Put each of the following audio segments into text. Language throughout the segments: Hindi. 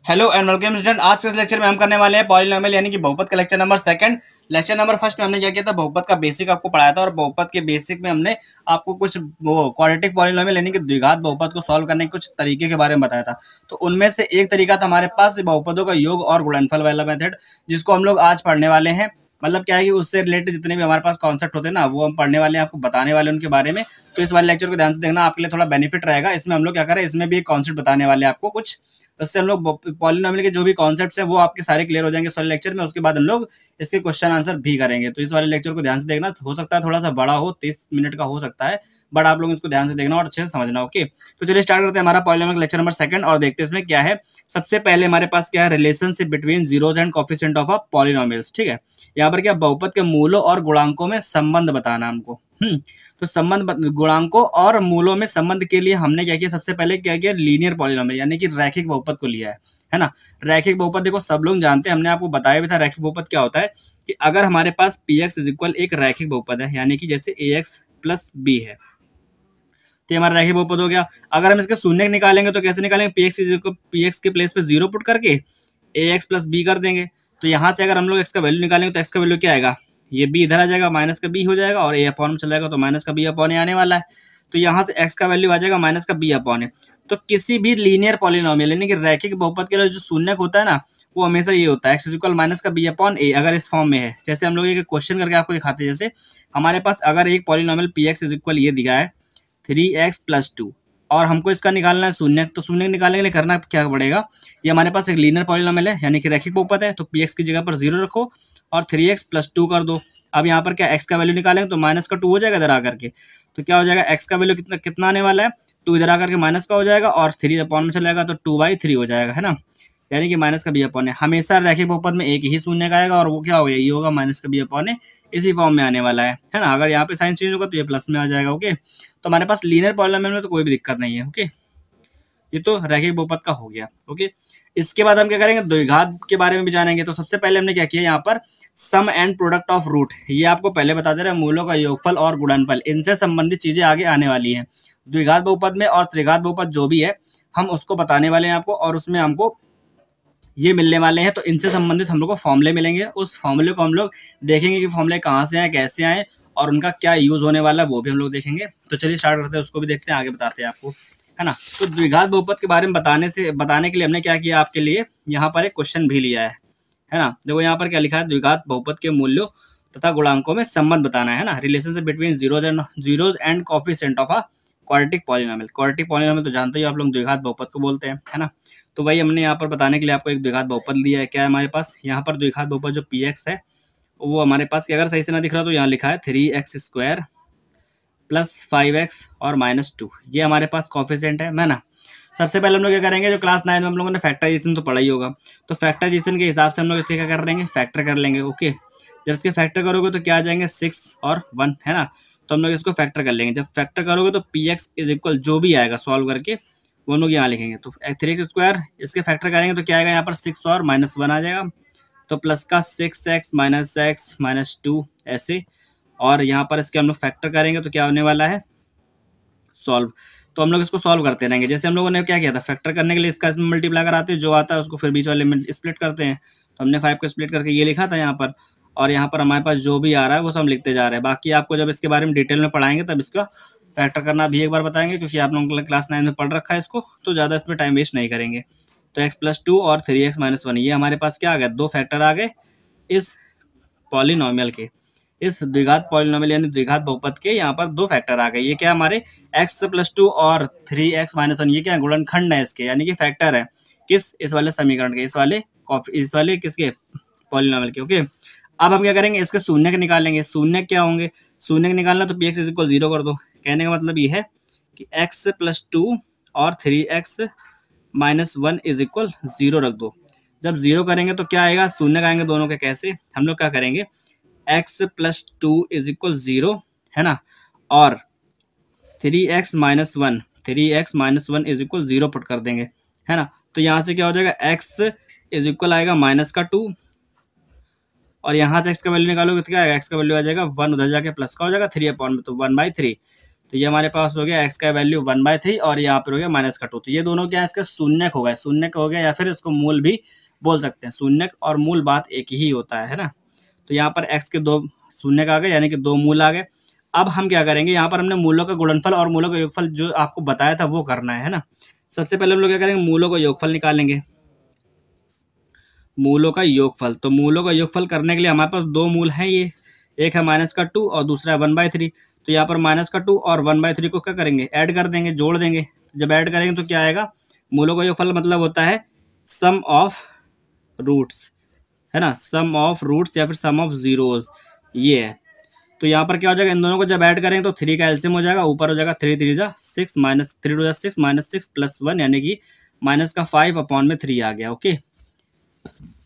Hello and welcome student. आज के इस लेक्चर में हम करने वाले हैं पॉलिनोमियल यानी कि बहुपद का lecture number second. Lecture number first में हमने क्या किया था, बहुपद का बेसिक आपको पढ़ाया था और बहुपद के बेसिक में हमने आपको कुछ वो क्वाड्रेटिक पॉलिनोमियल यानी कि द्विघात बहुपद को सॉल्व करने के कुछ तरीके के बारे में बताया था। तो उनमें से एक तरीका था हमारे पास बहुपदों का योग और गुणनफल वाला मेथड, जिसको हम लोग आज पढ़ने वाले हैं। मतलब क्या है कि उससे रिलेटेड जितने भी हमारे पास कॉन्सेप्ट होते हैं ना, वो हम पढ़ने वाले हैं, आपको बताने वाले हैं उनके बारे में। तो इस वाले लेक्चर को ध्यान से देखना, आपके लिए थोड़ा बेनिफिट रहेगा। इसमें हम लोग क्या करें, इसमें भी एक कॉन्सेप्ट बताने वाले हैं आपको कुछ। उससे हम लोग पॉलिनोमियल के जो भी कॉन्सेप्ट्स हैं वो आपके सारे क्लियर हो जाएंगे इस वाले लेक्चर में। उसके बाद हम लोग इसके क्वेश्चन आंसर भी करेंगे। तो इस वाले लेक्चर को ध्यान से देखना। हो सकता है थोड़ा सा बड़ा हो, 30 मिनट का हो सकता है, बट आप लोग इसको ध्यान से देखना और अच्छे से समझना। ओके, तो चलिए स्टार्ट करते हैं हमारा पॉलिनोमियल लेक्चर नंबर सेकंड और देखते हैं इसमें क्या है। सबसे पहले हमारे पास क्या है, relationship between zeros and coefficient of a polynomials. ठीक है, यहाँ पर क्या बहुपद के मूलों और गुणांकों में संबंध बताना हमको। तो संबंध गुणांकों और मूलों में संबंध के लिए हमने क्या किया, सबसे पहले क्या किया, लीनियर पॉलिनोमियल यानी कि रैखिक बहुपद को लिया है ना। रैखिक बहुपद देखो सब लोग जानते हैं, हमने आपको बताया भी था रैखिक बहुपद क्या होता है कि अगर हमारे पास पी एक्स इज इक्वल एक रैखिक बहुपद है, यानी कि जैसे ए एक्स प्लस बी है, तो हमारा रैखिक बहुपद हो गया। अगर हम इसके शून्य निकालेंगे तो कैसे निकालेंगे, पी एक्स के प्लेस पे जीरो पुट करके ए एक्स प्लस बी कर देंगे। तो यहाँ से अगर हम लोग एक्स का वैल्यू निकालेंगे तो एक्स का वैल्यू क्या आएगा, ये बी इधर आ जाएगा, माइनस का बी हो जाएगा और ए अपॉन में चला जाएगा, तो माइनस का बी अपॉन ए आने वाला है। तो यहाँ से एक्स का वैल्यू आ जाएगा माइनस का बी अपॉन ए। तो किसी भी लीनियर पॉलिनोमियल यानी कि रैखिक बहुपद के लिए जो शून्यक होता है ना, वो हमेशा ये होता है एक्स इक्वल माइनस का बी अपॉन ए, अगर इस फॉर्म में है। जैसे हम लोग एक क्वेश्चन करके आपको दिखाते हैं, जैसे हमारे पास अगर एक polynomial P x is equal ये दिया है 3x+2 और हमको इसका निकालना है शून्य, तो शून्य निकालने के लिए करना क्या पड़ेगा, ये हमारे पास एक लीनियर पॉलिनोमियल है यानी कि रैखिक बहुपद है। तो पी एक्स की जगह पर 0 रखो और 3x+2 कर दो। अब यहाँ पर क्या एक्स का वैल्यू निकालेंगे तो माइनस का 2 हो जाएगा इधर आकर के। तो क्या हो जाएगा, एक्स का वैल्यू कितना कितना आने वाला है, 2 इधर आकर के माइनस का हो जाएगा और 3 अपॉन में चला जाएगा, तो 2/3 हो जाएगा, है ना। यानी कि माइनस का बी अपॉन है, हमेशा रैखिक बहुपद में एक ही शून्य का आएगा और वो क्या हो गया, ये होगा माइनस का बी अपॉन है, इसी फॉर्म में आने वाला है ना। अगर यहाँ पे साइन चेंज होगा तो ये प्लस में आ जाएगा। ओके, तो हमारे पास लीनियर पॉलिनोमियल में तो कोई भी दिक्कत नहीं है। ओके, ये तो रैखिक बहुपद का हो गया। ओके, इसके बाद हम क्या करेंगे, द्विघात के बारे में भी जानेंगे। तो सबसे पहले हमने क्या किया, यहाँ पर सम एंड प्रोडक्ट ऑफ रूट, ये आपको पहले बता दे रहे हैं, मूलों का योगफल और गुणनफल, इनसे संबंधित चीजें आगे आने वाली हैं। द्विघात बहुपद में और त्रिघात बहुपद जो भी है हम उसको बताने वाले हैं आपको, और उसमें हमको ये मिलने वाले हैं। तो इनसे संबंधित हम लोग को फॉर्मूले मिलेंगे, उस फॉर्मूले को हम लोग देखेंगे कि फॉर्मूले कहाँ से आए, कैसे आए और उनका क्या यूज होने वाला है, वो भी हम लोग देखेंगे। तो चलिए स्टार्ट करते हैं, उसको भी देखते हैं, आगे बताते हैं आपको, है ना। तो द्विघात बहुपद के बारे में बताने के लिए हमने क्या किया, आपके लिए यहाँ पर एक क्वेश्चन भी लिया है ना। देखो यहाँ पर क्या लिखा है, द्विघात बहुपद के मूल्यों तथा गुणांकों में संबंध बताना है ना, relationship between zeros and coefficient of a quadratic polynomial. Quadratic polynomial तो जानते ही आप लोग द्विघात बहुपद को बोलते हैं, है ना। तो वही हमने यहाँ पर बताने के लिए आपको एक द्विघात बहुपद दिया है। क्या है हमारे पास यहाँ पर द्विघात बहुपद जो पी एक्स है, वो हमारे पास अगर सही से ना दिख रहा तो यहाँ लिखा है 3x² प्लस 5x और -2, ये हमारे पास कॉफिशिएंट है ना। सबसे पहले हम लोग क्या करेंगे, जो क्लास 9 में हम लोगों ने फैक्टराइजेशन तो पढ़ा ही होगा, तो फैक्टराइजेशन के हिसाब से हम लोग इसके क्या कर लेंगे, फैक्टर कर लेंगे। ओके, जब इसके फैक्टर करोगे तो क्या आ जाएंगे, 6 और 1, है ना। तो हम लोग इसको फैक्टर कर लेंगे। जब फैक्टर करोगे तो पी एक्स इज इक्वल जो भी आएगा सॉल्व करके वो लोग यहाँ लिखेंगे। तो 3x² इसके फैक्टर करेंगे तो क्या आएगा, यहाँ पर 6 और -1 आ जाएगा, तो प्लस का 6x -x -2 ऐसे, और यहाँ पर इसके हम लोग फैक्टर करेंगे तो क्या होने वाला है, सॉल्व। तो हम लोग इसको सॉल्व करते रहेंगे। जैसे हम लोगों ने क्या किया था, फैक्टर करने के लिए इसका इसमें मल्टीप्लाई कराते हैं, जो आता है उसको फिर बीच वाले में स्प्लिट करते हैं। तो हमने 5 को स्प्लिट करके ये लिखा था यहाँ पर, और यहाँ पर हमारे पास जो भी आ रहा है वो सब लिखते जा रहे हैं। बाकी आपको जब इसके बारे में डिटेल में पढ़ाएंगे तब इसका फैक्टर करना भी एक बार बताएंगे, क्योंकि आप लोगों ने क्लास 9 में पढ़ रखा है इसको, तो ज़्यादा इसमें टाइम वेस्ट नहीं करेंगे। तो x+2 और 3x -1 ये हमारे पास क्या आ गया, 2 फैक्टर आ गए इस पॉलिनोमियल के, इस द्विघात पॉलिनोमियल यानी द्विघात बहुपद के यहाँ पर 2 फैक्टर आ गए। ये क्या हमारे x+2 और 3x -1 ये क्या गुणनखंड है इसके, यानी कि फैक्टर है किस, इस वाले समीकरण के, इस वाले किसके, पॉलिनोमियल के। ओके, अब हम क्या करेंगे, इसके शून्य के निकालेंगे। शून्य क्या होंगे, शून्य के निकालना तो px इज इक्वल 0 कर दो। कहने का मतलब ये है कि x+2 और 3x -1 इज इक्वल 0 रख दो। जब 0 करेंगे तो क्या आएगा, शून्य आएंगे दोनों के, कैसे हम लोग क्या करेंगे, x+2 इज इक्वल 0, है ना, और 3x -1 इज इक्वल 0 पुट कर देंगे, है ना। तो यहाँ से क्या हो जाएगा, x इज इक्वल आएगा -2, और यहाँ से x का वैल्यू निकालोगे तो क्या आएगा, x का वैल्यू आ जाएगा 1, उधर जाके प्लस का हो जाएगा 3 अपॉन में, तो 1/3। तो ये हमारे पास हो गया एक्स का वैल्यू 1/3 और यहाँ पर हो गया -2। तो ये दोनों क्या है, इसका शून्यक हो गया, शून्यक हो गया, या फिर इसको मूल भी बोल सकते हैं। शून्यक और मूल बात एक ही होता है ना। तो यहाँ पर एक्स के 2 शून्यक आ गए, यानी कि 2 मूल आ गए। अब हम क्या करेंगे, यहाँ पर हमने मूलों का गुणनफल और मूलों का योगफल जो आपको बताया था वो करना है ना। सबसे पहले हम लोग क्या करेंगे, मूलों का योगफल निकालेंगे। मूलों का योगफल, तो मूलों का योगफल करने के लिए हमारे पास 2 मूल हैं, ये एक है -2 और दूसरा है 1/3। तो यहाँ पर -2 और 1/3 को क्या करेंगे, ऐड कर देंगे, जोड़ देंगे। जब ऐड करेंगे तो क्या आएगा, मूलों का योगफल मतलब होता है सम ऑफ रूट्स, है ना, सम ऑफ रूट्स या फिर सम ऑफ जीरोस, ये है। तो यहाँ पर क्या हो जाएगा, इन दोनों को जब ऐड करेंगे तो 3 का एलसीएम हो जाएगा, ऊपर हो जाएगा 3 3 जा 6 माइनस 3 2 जा 6 -6 + 1 यानी कि -5/3 आ गया। ओके,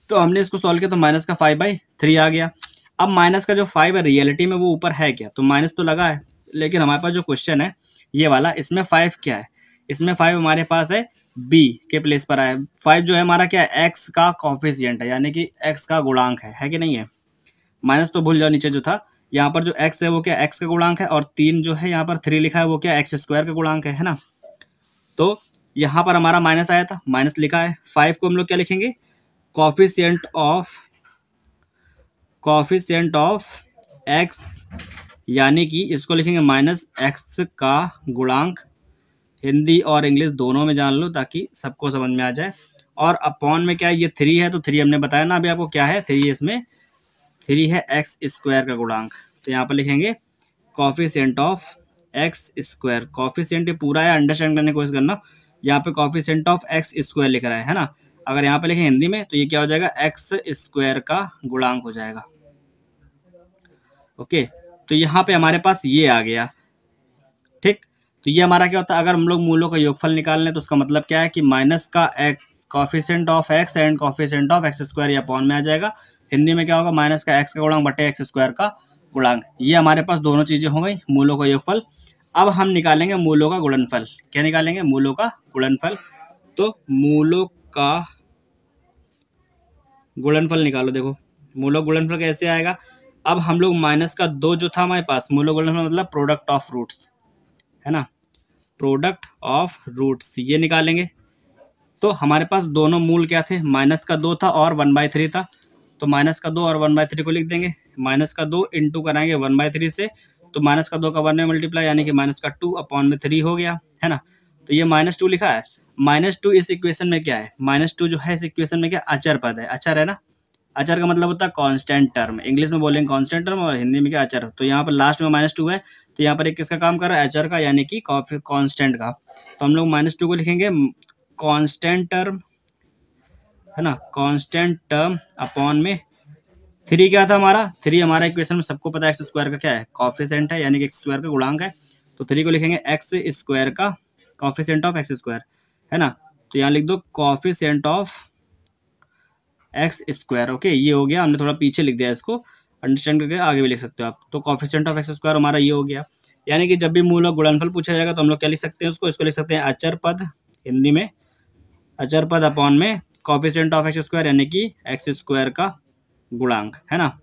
तो हमने इसको सॉल्व किया तो -5/3 आ गया। अब माइनस का जो 5 है रियलिटी में वो ऊपर है क्या, तो माइनस तो लगा है, लेकिन हमारे पास जो क्वेश्चन है ये वाला, इसमें 5 क्या है, इसमें 5 हमारे पास है बी के प्लेस पर आया। 5 जो है हमारा क्या है, एक्स का कॉफिशिएंट है, यानी कि एक्स का गुणांक है कि नहीं है। माइनस तो भूल जाओ, नीचे जो था यहाँ पर जो एक्स है वो क्या एक्स का गुणांक है, और 3 जो है यहाँ पर 3 लिखा है वो क्या एक्स स्क्वायर का गुणांक है ना। तो यहाँ पर हमारा माइनस आया था, माइनस लिखा है। 5 को हम लोग क्या लिखेंगे, कॉफिशिएंट ऑफ एक्स, यानी कि इसको लिखेंगे -x का गुणांक। हिंदी और इंग्लिश दोनों में जान लो ताकि सबको समझ में आ जाए। और अपॉन में क्या है, ये 3 है, तो 3 हमने बताया ना अभी आपको क्या है, 3 इसमें 3 है एक्स स्क्वायर का गुणांक। तो यहाँ पर लिखेंगे coefficient of x square. Coefficient ये पूरा है, अंडरस्टैंड करने की कोशिश करना। यहाँ पे कॉफिशिएंट ऑफ एक्स स्क्वायर लिख रहा है ना। अगर यहाँ पे लिखें हिंदी में तो ये क्या हो जाएगा, एक्स स्क्वायर का गुणांक हो जाएगा। ओके, तो यहाँ पे हमारे पास ये आ गया, ठीक। तो ये हमारा क्या होता है, अगर हम लोग मूलों का योगफल निकाल लें तो उसका मतलब क्या है कि माइनस का x coefficient of x and coefficient of x square या अपॉन में आ जाएगा। हिंदी में क्या होगा, माइनस का एक्स का गुणांक बटे एक्स स्क्वायर का गुणांक। ये हमारे पास दोनों चीजें हो गई, मूलों का योगफल। अब हम निकालेंगे मूलों का गुणनफल। क्या निकालेंगे, मूलों का गुणनफल। तो मूलों का गुणनफल निकालो। देखो मूलों गुणनफल कैसे आएगा, अब हम लोग -2 जो था हमारे पास, मूलों गुणनफल मतलब प्रोडक्ट ऑफ रूट्स, है ना, प्रोडक्ट ऑफ रूट्स, ये निकालेंगे। तो हमारे पास दोनों मूल क्या थे, -2 था और 1/3 था। तो -2 और 1/3 को लिख देंगे। -2 इंटू कराएंगे 1/3 से, तो -2 का 1 में मल्टीप्लाई, यानी कि -2/3 हो गया, है ना। तो ये -2 लिखा है। -2 इस इक्वेशन में क्या है, -2 जो है इस इक्वेशन में क्या, अचर पद है। अचर है ना, अचर का मतलब होता है कांस्टेंट टर्म, इंग्लिश में बोलेंगे कांस्टेंट टर्म और हिंदी में क्या, अचर। तो यहाँ पर लास्ट में -2 है, तो यहाँ पर एक किसका काम कर रहा है, अचर का, यानी कि कांस्टेंट का। तो हम लोग -2 को लिखेंगे कांस्टेंट टर्म, है ना, कांस्टेंट टर्म अपॉन में 3 क्या था हमारा, 3 हमारा इक्वेशन में सबको पता है एक्स स्क्वायर का क्या है, कॉफिशिएंट है, यानी कि एक्स स्क्वायर का गुणांक है। तो 3 को लिखेंगे एक्स स्क्वायर का कॉफिशिएंट ऑफ एक्स स्क्वायर, है ना। तो यहाँ लिख दो coefficient of x square. Okay, ये हो गया, हमने थोड़ा पीछे लिख दिया इसको, अंडरस्टैंड करके आगे भी लिख सकते हो आप। तो कॉफिशिएंट ऑफ एक्स स्क्वायर हमारा ये हो गया। यानी कि जब भी मूल और गुणनफल पूछा जाएगा तो हम लोग क्या लिख सकते हैं, इसको लिख सकते हैं अचर पद, हिंदी में अचर पद अपॉन में कॉफिशिएंट ऑफ एक्स स्क्वायर, यानी कि एक्स स्क्वायर का गुणांक, है ना।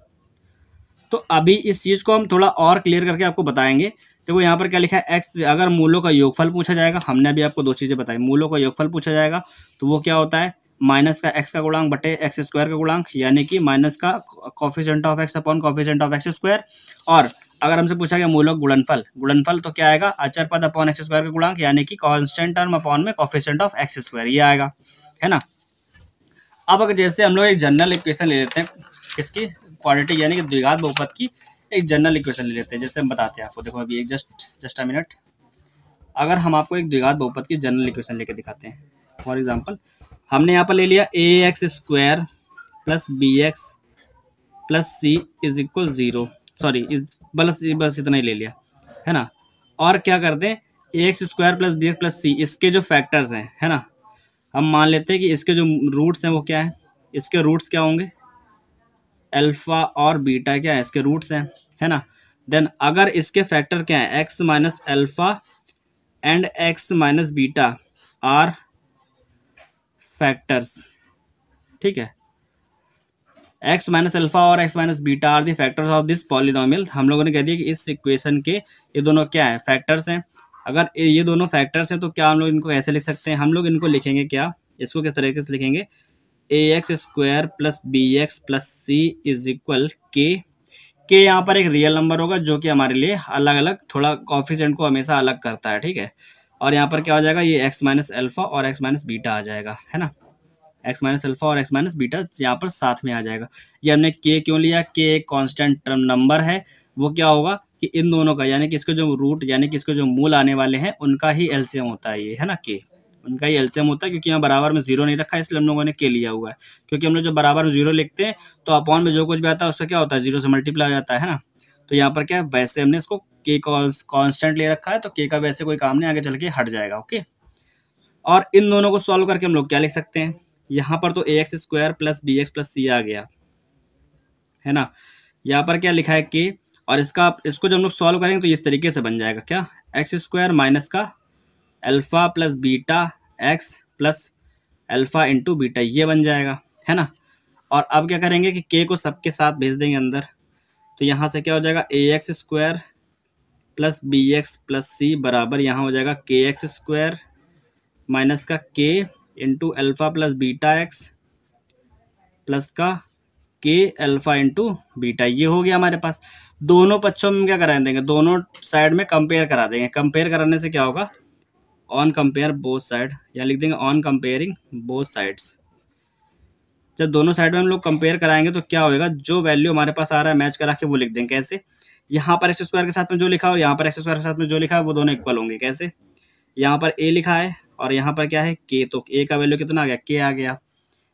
तो अभी इस चीज को हम थोड़ा और क्लियर करके आपको बताएंगे। देखो यहाँ पर क्या लिखा है, एक्स, अगर मूलों का योगफल पूछा जाएगा, हमने अभी आपको 2 चीजें बताई, मूलों का योगफल पूछा जाएगा तो वो क्या होता है, माइनस का एक्स का गुणांक बटे एक्स स्क्वायर का गुणांक, यानी कि माइनस का coefficient of x upon coefficient of x square. और अगर हमसे पूछा गया मूलों गुणनफल, गुणनफल तो क्या आएगा, अचर पद अपॉन एक्स स्क्वायर का गुणांक, यानी कि कांस्टेंट टर्म अपॉन में कॉफिशिएंट ऑफ एक्स स्क्वायर, ये आएगा, है ना। अब अगर जैसे हम लोग एक जनरल इक्वेशन ले लेते हैं, किसकी, क्वाड्रेटिक यानी कि द्विघात बहुपद की एक जनरल इक्वेशन ले लेते हैं, जैसे हम बताते हैं आपको। देखो अभी एक जस्ट अ मिनट, अगर हम आपको एक द्विघात बहुपद की जनरल इक्वेशन लेके दिखाते हैं। फॉर एग्जांपल हमने यहाँ पर ले लिया ax square plus bx plus C is equal 0, sorry बस इतना ही ले लिया, है ना। और क्या करते हैं, ax square plus bx plus C, इसके जो फैक्टर्स हैं, है ना, हम मान लेते हैं कि इसके जो रूट्स हैं वो क्या है, इसके रूट्स क्या होंगे, अल्फा और बीटा क्या है इसके रूट्स हैं, है ना। देन अगर इसके फैक्टर क्या है, x minus alpha and x minus beta are factors, ठीक है। एक्स माइनस अल्फा और x minus beta are the factors of this polynomial. हम लोगों ने कह दिया कि इस इक्वेशन के ये दोनों क्या है, फैक्टर्स हैं। अगर ये दोनों फैक्टर्स हैं तो क्या हम लोग इनको ऐसे लिख सकते हैं, हम लोग इनको लिखेंगे क्या, इसको किस तरीके से लिखेंगे, A X square plus B X plus C is equal के यहाँ पर एक रियल नंबर होगा जो कि हमारे लिए अलग अलग थोड़ा कॉफिशिएंट को हमेशा अलग करता है, ठीक है। और यहाँ पर क्या हो जाएगा, ये एक्स माइनस अल्फा और एक्स माइनस बीटा आ जाएगा, है ना। एक्स माइनस अल्फा और एक्स माइनस बीटा यहाँ पर साथ में आ जाएगा। ये हमने के क्यों लिया, के एक कांस्टेंट टर्म नंबर है, वो क्या होगा कि इन दोनों का यानी कि इसके जो रूट यानी कि इसके जो मूल आने वाले हैं उनका ही एलसीएम होता है ये, है ना, के उनका ही एलसीएम होता है। क्योंकि यहाँ बराबर में जीरो नहीं रखा है इसलिए हम लोगों ने के लिया हुआ है। क्योंकि हम लोग जो बराबर में जीरो लिखते हैं तो अपॉन में जो कुछ भी आता है उसका क्या होता है, जीरो से मल्टीप्लाई हो जाता है ना। तो यहाँ पर क्या है, वैसे हमने इसको के कांस्टेंट ले रखा है तो के का वैसे कोई काम नहीं, आगे चल के हट जाएगा, ओके। और इन दोनों को सॉल्व करके हम लोग क्या लिख सकते हैं, यहाँ पर तो A X square plus B X plus C आ गया, है ना। यहाँ पर क्या लिखा है के, और इसको जब हम लोग सॉल्व करेंगे तो इस तरीके से बन जाएगा क्या, एक्स स्क्वायर माइनस का alpha plus beta x plus alpha into beta, ये बन जाएगा, है ना। और अब क्या करेंगे कि के को सबके साथ भेज देंगे अंदर, तो यहाँ से क्या हो जाएगा, A X square plus B X plus C बराबर यहाँ हो जाएगा के एक्स स्क्वायर माइनस का के into alpha plus beta x plus का के अल्फा इंटू बीटा, ये हो गया हमारे पास। दोनों पक्षों में क्या करा देंगे, दोनों साइड में कंपेयर करा देंगे। कंपेयर कराने से क्या होगा, ऑन कंपेयर बोथ साइड, या लिख देंगे ऑन कंपेयरिंग बोथ साइड्स। जब दोनों साइड में हम लोग कंपेयर कराएंगे तो क्या होगा, जो वैल्यू हमारे पास आ रहा है मैच करा के वो लिख देंगे। कैसे, यहाँ पर एक्स स्क्वायर के साथ में जो लिखा है और यहाँ पर एक्स स्क्वायर के साथ में जो लिखा है वो दोनों इक्वल होंगे। कैसे, यहाँ पर ए लिखा है और यहाँ पर क्या है के, तो ए का वैल्यू कितना आ गया, के आ गया,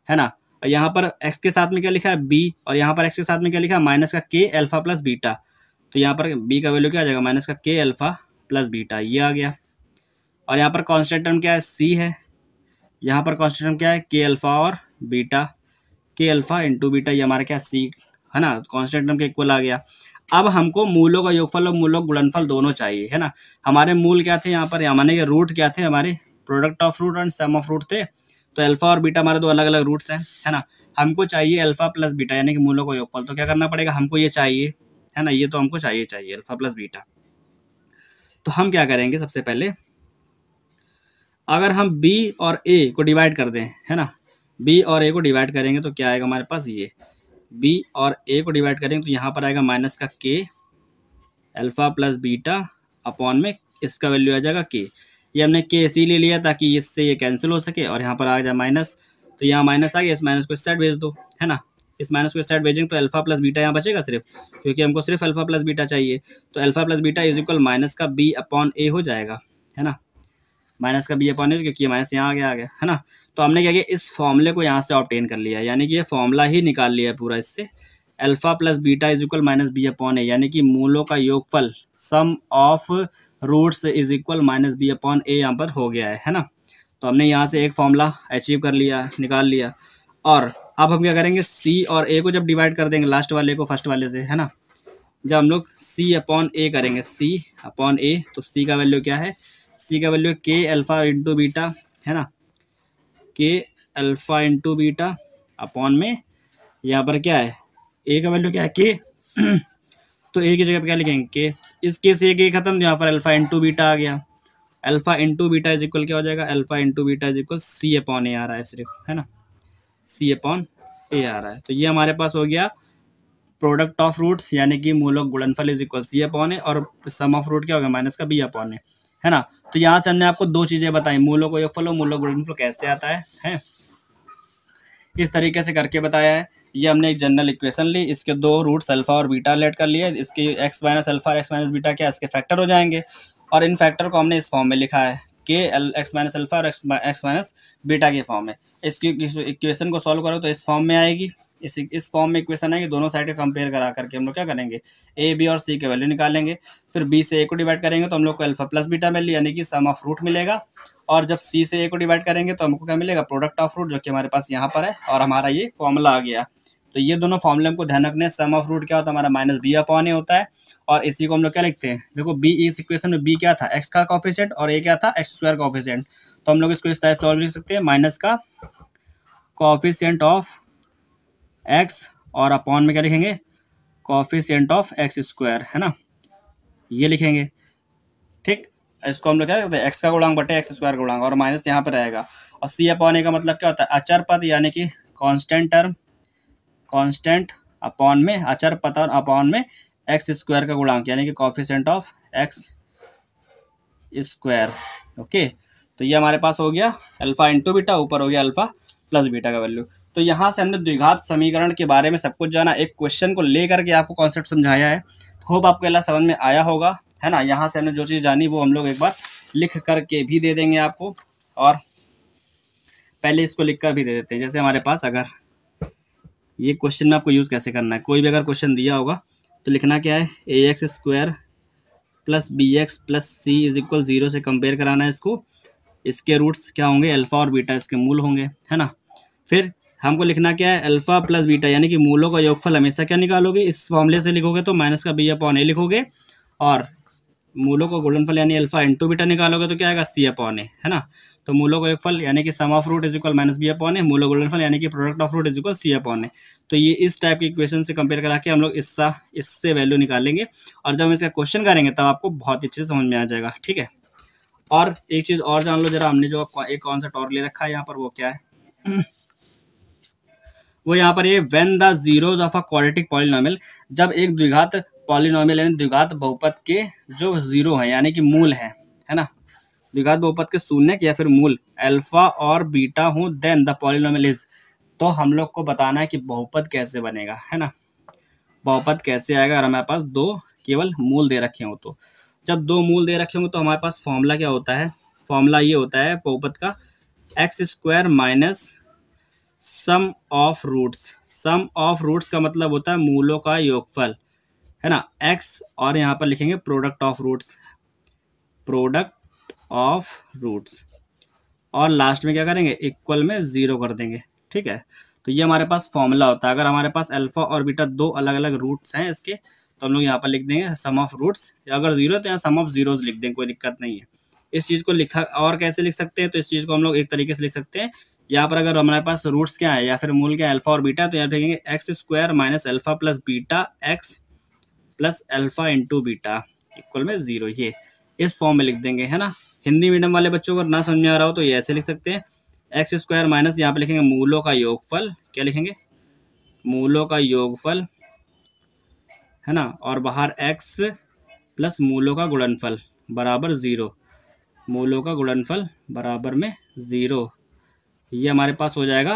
है ना। और यहाँ पर एक्स के साथ में क्या लिखा है, बी, और यहाँ पर एक्स के साथ में क्या लिखा है, माइनस का के अल्फा प्लस बीटा, तो यहाँ पर बी का वैल्यू क्या आ जाएगा, माइनस का के अल्फा प्लस बीटा, ये आ गया। और यहाँ पर कॉन्स्टेंट टर्म क्या है, सी है। यहाँ पर कॉन्स्टेंट टर्म क्या है, के अल्फा और बीटा, के अल्फा इंटू बीटा, ये हमारा क्या सी, है ना, कॉन्स्टेंट टर्म के इक्वल आ गया। अब हमको मूलों का योगफल और मूलों का गुणनफल दोनों चाहिए, है ना। हमारे मूल क्या थे यहाँ पर, माने के रूट क्या थे हमारे, product of root and sum of root थे। तो अल्फा और बीटा हमारे दो अलग अलग रूट्स हैं, है ना। हमको चाहिए अल्फा प्लस बीटा यानी कि मूलों का योगफल, तो क्या करना पड़ेगा, हमको ये चाहिए, है ना, ये तो हमको चाहिए अल्फा प्लस बीटा। तो हम क्या करेंगे, सबसे पहले अगर हम b और a को डिवाइड कर दें, है ना, b और a को डिवाइड करेंगे तो क्या आएगा हमारे पास, ये b और a को डिवाइड करेंगे तो यहाँ पर आएगा माइनस का k alpha plus beta upon में इसका वैल्यू आ जाएगा k। ये हमने k इसीलिए लिया ताकि इससे ये कैंसिल हो सके और यहाँ पर आ जाए माइनस, तो यहाँ माइनस आ गया, इस माइनस को इस साइड भेज दो, है ना। इस माइनस को इस साइड भेजेंगे तो अल्फा प्लस बीटा यहाँ बचेगा सिर्फ, क्योंकि हमको सिर्फ अल्फा प्लस बीटा चाहिए। तो alpha plus beta is equal minus का b अपॉन a हो जाएगा, है ना, माइनस का बी अपॉन ए, क्योंकि माइनस यहाँ आ गया, है ना। तो हमने क्या किया, इस फॉर्मूले को यहाँ से ऑब्टेन कर लिया, यानी कि ये फॉर्मूला ही निकाल लिया है पूरा इससे। Alpha plus beta is equal minus B upon A, यानी कि मूलों का योगफल sum of roots is equal minus B upon A यहाँ पर हो गया है ना। तो हमने यहाँ से एक फॉर्मूला अचीव कर लिया, निकाल लिया। और अब हम क्या करेंगे, सी और ए को जब डिवाइड कर देंगे लास्ट वाले को फर्स्ट वाले से, है ना, जब हम लोग सी अपॉन ए करेंगे, सी अपॉन ए, तो सी का वैल्यू क्या है, सी का वैल्यू के अल्फा इंटू बीटा, है ना, के अल्फा इंटू बीटा अपॉन में यहाँ पर क्या है, ए का वैल्यू क्या है, के तो ए की जगह पे क्या लिखेंगे, के, इस के से के खत्म, यहाँ पर अल्फा इंटू बीटा आ गया। Alpha into beta is equal क्या हो जाएगा, alpha into beta is equal C upon A आ रहा है सिर्फ, है ना, सी अपॉन ए आ रहा है। तो ये हमारे पास हो गया प्रोडक्ट ऑफ रूट्स यानी कि मूलों गुणनफल इज इक्वल सी अपॉन ए, और सम ऑफ रूट क्या होगा, माइनस का बी अपॉन ए, है ना। तो यहाँ से हमने आपको दो चीजें बताई, मूलों को योगफल और मूलों गुणनफल कैसे आता है इस तरीके से करके बताया है। ये हमने एक जनरल इक्वेशन ली, इसके दो रूट्स अल्फा और बीटा लेट कर लिए, इसके एक्स माइनस अल्फा और एक्स माइनस बीटा क्या इसके फैक्टर हो जाएंगे, और इन फैक्टर को हमने इस फॉर्म में लिखा है के एक्स माइनस अल्फा और एक्स माइनस बीटा के फॉर्म में। इसकी इक्वेशन को सॉल्व करो तो इस फॉर्म में आएगी, इस फॉर्म में इक्वेशन आएगी, दोनों साइड को कंपेयर करा करके हम लोग क्या करेंगे, ए बी और सी के वैल्यू निकालेंगे। फिर बी से ए को डिवाइड करेंगे तो हम लोग को अल्फा प्लस बीटा मिल यानी कि सम ऑफ रूट मिलेगा, और जब सी से ए को डिवाइड करेंगे तो हमको क्या मिलेगा, प्रोडक्ट ऑफ रूट, जो कि हमारे पास यहाँ पर है, और हमारा ये फॉर्मूला आ गया। तो ये दोनों फॉर्मूले हमको ध्यान रखने, सम ऑफ रूट क्या होता है हमारा, माइनस बी अपॉन ए होता है, और इसी को हम लोग क्या लिखते हैं, देखो बी, इस इक्वेशन में बी क्या था, एक्स का कोएफिशिएंट, और ए क्या था, एक्स स्क्वायर कोएफिशिएंट। तो हम लोग इसको इस टाइप सॉल्व लिख सकते हैं, माइनस का कोएफिशिएंट ऑफ एक्स और अपॉन में क्या लिखेंगे, कॉफिशिएंट ऑफ एक्स स्क्वायर, है ना, ये लिखेंगे। ठीक, इसको हम लोग क्या करते हैं, एक्स का गुणांक बटे एक्स स्क्वायर का गुणांक, और माइनस यहाँ पे रहेगा। और सी अपॉन ए का मतलब क्या होता है, अचर पद यानी कि कांस्टेंट टर्म, कांस्टेंट अपॉन में अचर पद और अपॉन में एक्स स्क्वायर का गुणांक यानी कि coefficient of x square. Okay, तो ये हमारे पास हो गया अल्फा इंटू बीटा, ऊपर हो गया अल्फा प्लस बीटा का वैल्यू। तो यहाँ से हमने द्विघात समीकरण के बारे में सब कुछ जाना, एक क्वेश्चन को लेकर के आपको कॉन्सेप्ट समझाया है। होप आपको अल्लाह समझ में आया होगा, है ना। यहाँ से हमने जो चीज़ जानी वो हम लोग एक बार लिख करके भी दे देंगे आपको, और पहले इसको लिख कर भी दे देते हैं। जैसे हमारे पास अगर ये क्वेश्चन में आपको यूज़ कैसे करना है, कोई भी अगर क्वेश्चन दिया होगा तो लिखना क्या है, A X square plus B X plus C is equal 0 से कंपेयर कराना है इसको। इसके रूट्स क्या होंगे, अल्फा और बीटा इसके मूल होंगे, है ना। फिर हमको लिखना क्या है, अल्फा प्लस बीटा यानी कि मूलों का योगफल हमेशा क्या निकालोगे, इस फॉर्मूले से लिखोगे तो माइनस का बी अपॉन ए लिखोगे, और मूलों का गुणनफल यानी अल्फा इंटू बीटा निकालोगे तो क्या आएगा, सी अपॉन ए, है ना। तो मूलों का योगफल यानी कि sum of root is equal minus B upon A, मूलों का गुणनफल यानी कि product of root is equal C upon A. तो ये इस टाइप की इक्वेशन से कंपेयर करा के हम लोग इससे वैल्यू निकालेंगे, और जब हम इसका क्वेश्चन करेंगे तब आपको बहुत अच्छे से समझ में आ जाएगा, ठीक है। और एक चीज़ और जान लो जरा, हमने जो एक कॉन्सेप्ट और ले रखा है यहाँ पर, वो क्या है वो यहाँ पर ये when the zeros of a quadratic polynomial, जब एक द्विघात पॉलिनोमियल यानी द्विघात बहुपद के जो जीरो है यानी कि मूल है ना, द्विघात बहुपद के शून्य या फिर मूल अल्फा और बीटा हो, देन द पॉलिनोमियल इज, तो हम लोग को बताना है कि बहुपद कैसे बनेगा, है ना। बहुपद कैसे आएगा, अगर हमारे पास दो केवल मूल दे रखे हो तो, जब दो मूल दे रखे होंगे तो हमारे पास फॉर्मूला क्या होता है, फॉर्मूला ये होता है बहुपद का, x square minus sum of roots. Sum of roots का मतलब होता है मूलों का योगफल, है ना, एक्स, और यहाँ पर लिखेंगे product of roots, product of roots, और लास्ट में क्या करेंगे, इक्वल में 0 कर देंगे, ठीक है। तो ये हमारे पास फॉर्मूला होता है। अगर हमारे पास अल्फा और बीटा दो अलग अलग रूट्स हैं इसके, तो हम लोग यहाँ पर लिख देंगे सम ऑफ रूट्स, अगर 0 है तो यहाँ सम ऑफ जीरोज लिख देंगे, कोई दिक्कत नहीं है। इस चीज़ को लिखा और कैसे लिख सकते हैं, तो इस चीज़ को हम लोग एक तरीके से लिख सकते हैं, यहाँ पर अगर हमारे पास रूट्स क्या है या फिर मूल क्या है, अल्फा और बीटा, तो यहाँ पे लिखेंगे x square minus alpha plus beta x plus alpha into beta equal में 0, ये इस फॉर्म में लिख देंगे, है ना। हिंदी मीडियम वाले बच्चों को ना समझ में आ रहा हो तो ये ऐसे लिख सकते हैं, एक्स स्क्वायर माइनस यहाँ पे लिखेंगे मूलों का योगफल, क्या लिखेंगे, मूलों का योगफल, है ना, और बाहर एक्स प्लस मूलों का गुणनफल बराबर 0, मूलों का गुणनफल बराबर में 0, ये हमारे पास हो जाएगा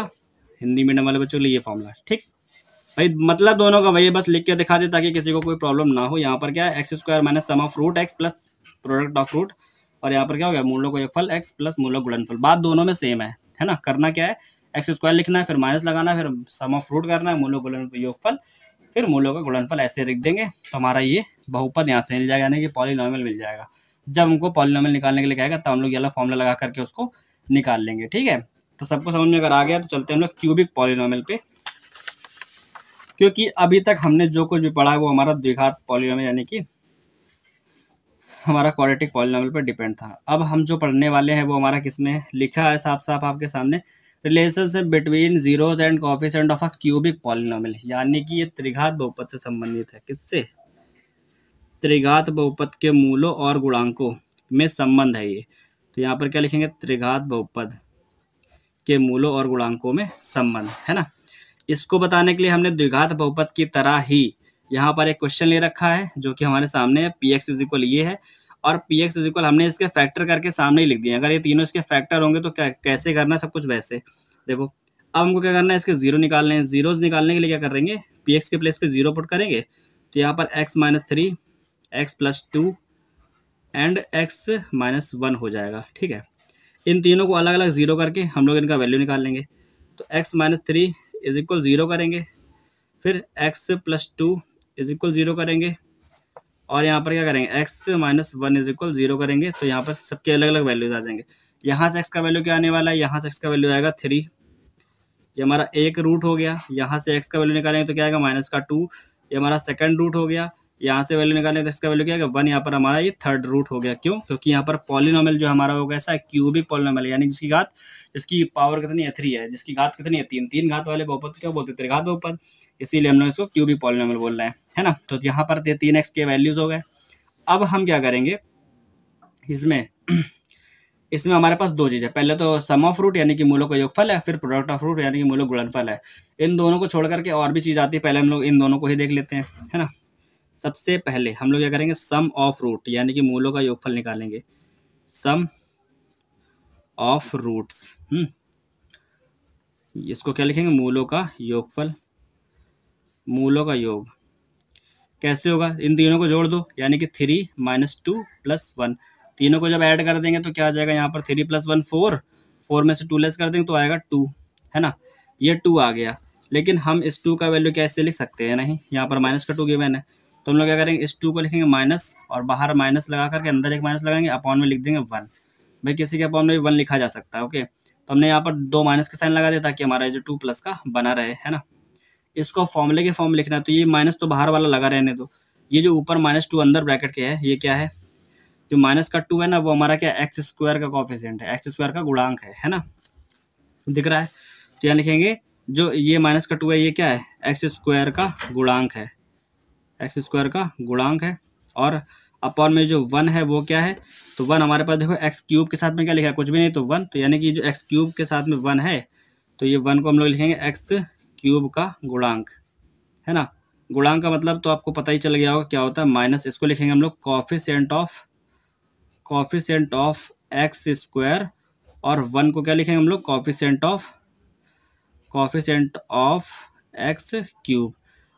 हिंदी मीडियम वाले बच्चों के लिए ये फॉर्मूला, ठीक भाई। मतलब दोनों का वही बस लिख के दिखा दे ताकि किसी को कोई प्रॉब्लम ना हो। यहाँ पर क्या है, x square minus sum of root x plus product of root, और यहाँ पर क्या हो गया, मूलों का योगफल एक्स प्लस मूलों गुणनफल, बात दोनों में सेम है ना। करना क्या है, एक्स स्क्वायर लिखना है, फिर माइनस लगाना है, फिर सम ऑफ रूट करना है, मूलों गुणनफल योगफल, फिर मूलों का गुणनफल, ऐसे लिख देंगे तो हमारा ये बहुपद यहाँ से मिल जाएगा, यानी कि पॉलिनोमियल मिल जाएगा। जब हमको पॉलिनोमियल निकालने के लिए कहेगा तब हम लोग ये वाला फॉर्मूला लगा करके उसको निकाल लेंगे, ठीक है। तो सबको समझ में अगर आ गया तो चलते हैं हम लोग क्यूबिक पॉलिनोमियल पे, क्योंकि अभी तक हमने जो कुछ भी पढ़ा है वो हमारा द्विघात पॉलिनोमियल यानी कि हमारा क्वाड्रेटिक पॉलिनोमियल पर डिपेंड था। अब हम जो पढ़ने वाले हैं वो हमारा किसमें लिखा है साफ साफ आपके सामने, relationship between zeros and coefficient of a cubic polynomial, यानी कि ये त्रिघात बहुपद से संबंधित है। किससे, त्रिघात बहुपद के मूलों और गुणांकों में संबंध है ये। तो यहाँ पर क्या लिखेंगे, त्रिघात बहुपद के मूलों और गुणांकों में संबंध, है ना। इसको बताने के लिए हमने द्विघात बहुपद की तरह ही यहाँ पर एक क्वेश्चन ले रखा है जो कि हमारे सामने है, पी एक्स इज इक्वल ये है, और पी एक्स इज इक्वल हमने इसके फैक्टर करके सामने ही लिख दिए। अगर ये तीनों इसके फैक्टर होंगे तो कैसे करना है सब कुछ वैसे देखो। अब हमको क्या करना है, इसके जीरो निकालने हैं। जीरोज निकालने के लिए क्या करेंगे, पी एक्स के प्लेस पे 0 पुट करेंगे, तो यहाँ पर x minus 3 x plus 2 and x minus 1 हो जाएगा, ठीक है। इन तीनों को अलग अलग 0 करके हम लोग इनका वैल्यू निकाल लेंगे। तो एक्स माइनस 3 इज इक्वल 0 करेंगे, फिर एक्स प्लस 2 इज इक्वल 0 करेंगे, और यहाँ पर क्या करेंगे, एक्स माइनस 1 इज इक्वल 0 करेंगे। तो यहाँ पर सबके अलग अलग वैल्यूज आ जाएंगे। यहाँ से एक्स का वैल्यू क्या आने वाला है, यहाँ से एक्स का वैल्यू आएगा 3, ये हमारा एक रूट हो गया। यहाँ से एक्स का वैल्यू निकालेंगे तो क्या आएगा, माइनस का 2, ये हमारा सेकंड रूट हो गया। यहाँ से वैल्यू निकालें तो इसका वैल्यू क्या है 1, यहाँ पर हमारा ये थर्ड रूट हो गया। क्यों? क्योंकि यहाँ पर पॉलिनोमियल जो हमारा वो कैसा है, क्यूबिक पॉलिनोमियल, यानी जिसकी पावर कितनी है 3 है, जिसकी घात कितनी है 3, 3 घात वाले बहुपद क्या बोलते हैं, त्रिघात बहुपद, इसीलिए हम लोग इसको क्यूबिक पॉलिनोमियल बोल रहे हैं, है ना। तो यहाँ पर 3x के वैल्यूज हो गए। अब हम क्या करेंगे इसमें हमारे पास दो चीज़ है, पहले तो सम ऑफ रूट यानी कि मूलों का योगफल है, फिर प्रोडक्ट ऑफ रूट यानी कि मूलों का गुणनफल है। इन दोनों को छोड़ करके और भी चीज़ आती है, पहले हम लोग इन दोनों को ही देख लेते हैं, है ना। सबसे पहले हम लोग क्या करेंगे, सम ऑफ रूट यानी कि मूलों का योगफल निकालेंगे, सम ऑफ रूट्स। इसको क्या लिखेंगे, मूलों का योगफल, मूलों का योग कैसे होगा, इन तीनों को जोड़ दो यानी कि 3 - 2 + 1, तीनों को जब ऐड कर देंगे तो क्या आ जाएगा, यहाँ पर 3 + 1 4, 4 में से 2 लेस कर देंगे तो आएगा 2, है ना। ये 2 आ गया, लेकिन हम इस 2 का वैल्यू कैसे लिख सकते हैं, नहीं, यहाँ पर माइनस का 2 गिवन है, तो हम लोग क्या करेंगे, इस 2 को लिखेंगे माइनस, और बाहर माइनस लगा करके अंदर एक माइनस लगाएंगे, अपॉन में लिख देंगे 1। भाई किसी के अपॉन में भी 1 लिखा जा सकता है, ओके। तो हमने यहाँ पर 2 माइनस का साइन लगा दिया ताकि हमारा जो 2 प्लस का बना रहे, है ना। इसको फॉर्मूले के फॉर्म में लिखना है, तो ये माइनस तो बाहर वाला लगा रहने दो, ये जो ऊपर -2 अंदर ब्रैकेट के है, ये क्या है, जो माइनस का 2 है ना, वो हमारा क्या एक्स स्क्वायर का कोफिशिएंट है, एक्स स्क्वायर का गुणांक है ना, दिख रहा है। तो यहाँ लिखेंगे जो ये माइनस का 2 है, ये क्या है, एक्स स्क्वायर का गुणांक है, एक्स स्क्वायर का गुणांक है, और अपॉन में जो 1 है वो क्या है, तो 1 हमारे पास देखो एक्स क्यूब के साथ में क्या लिखा है, कुछ भी नहीं, तो 1, तो यानी कि जो एक्स क्यूब के साथ में 1 है, तो ये 1 को हम लोग लिखेंगे एक्स क्यूब का गुणांक, है ना। गुणांक का मतलब तो आपको पता ही चल गया होगा क्या होता है, माइनस इसको लिखेंगे हम लोग कोफिशिएंट ऑफ एक्स स्क्वायर, और 1 को क्या लिखेंगे हम लोग, कोफिशिएंट ऑफ एक्स क्यूब।